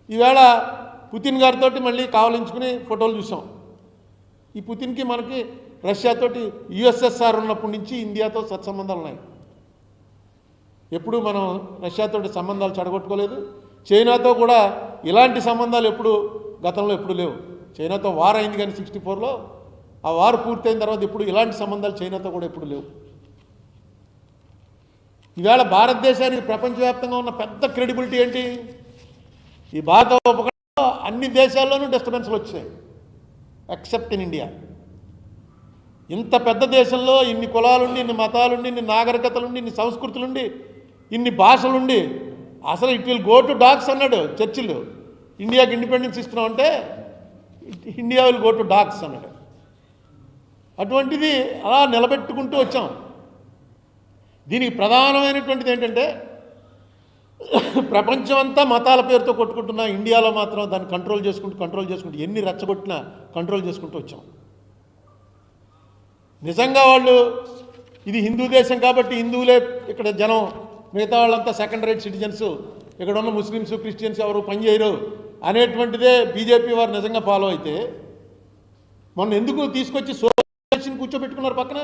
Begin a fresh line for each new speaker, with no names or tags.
ఈవేళ పుతిన్ గారితో మళ్ళీ కావలించుకుని ఫోటోలు చూసాం. ఈ పుతిన్కి మనకి రష్యాతోటి యుఎస్ఎస్ఆర్ ఉన్నప్పటి నుంచి ఇండియాతో సత్సంబంధాలు ఉన్నాయి. ఎప్పుడు మనం రష్యాతోటి సంబంధాలు చెడగొట్టుకోలేదు. చైనాతో కూడా ఇలాంటి సంబంధాలు గతంలో ఎప్పుడు లేవు. చైనాతో వార్ అయింది కానీ 64లో ఆ వార్ పూర్తయిన తర్వాత ఇప్పుడు ఇలాంటి సంబంధాలు చైనాతో కూడా ఎప్పుడు లేవు. ఈవేళ భారతదేశానికి ప్రపంచవ్యాప్తంగా ఉన్న పెద్ద క్రెడిబిలిటీ ఏంటి? ఈ భారత ఉపఖండంలో అన్ని దేశాల్లోనూ డిస్టర్బెన్స్లు వచ్చాయి ఎక్సెప్ట్ ఇన్ ఇండియా. ఇంత పెద్ద దేశంలో ఇన్ని కులాలుండి, ఇన్ని మతాలుండి, ఇన్ని నాగరికతలుండి, ఇన్ని సంస్కృతులుండి, ఇన్ని భాషలుండి అసలు it will go to dogs అన్నాడు చర్చిల్. ఇండియాకి ఇండిపెండెన్స్ ఇస్తున్నామంటే India will go to dogs అన్నాడు. అటువంటిది అలా నిలబెట్టుకుంటూ వచ్చాం. దీనికి ప్రధానమైనటువంటిది ఏంటంటే ప్రపంచం అంతా మతాల పేరుతో కొట్టుకుంటున్నా ఇండియాలో మాత్రం దాన్ని కంట్రోల్ చేసుకుంటూ ఎన్ని రెచ్చగొట్టినా కంట్రోల్ చేసుకుంటూ వచ్చాం. నిజంగా వాళ్ళు ఇది హిందూ దేశం కాబట్టి హిందువులే ఇక్కడ జనం, మిగతా వాళ్ళంతా సెకండ్ రేట్ సిటిజన్స్, ఇక్కడ ఉన్న ముస్లిమ్స్ క్రిస్టియన్స్ ఎవరు పనిచేయరు అనేటువంటిదే బీజేపీ వారు నిజంగా ఫాలో అయితే మొన్న ఎందుకు తీసుకొచ్చి సోషల్ కూర్చోబెట్టుకున్నారు పక్కన?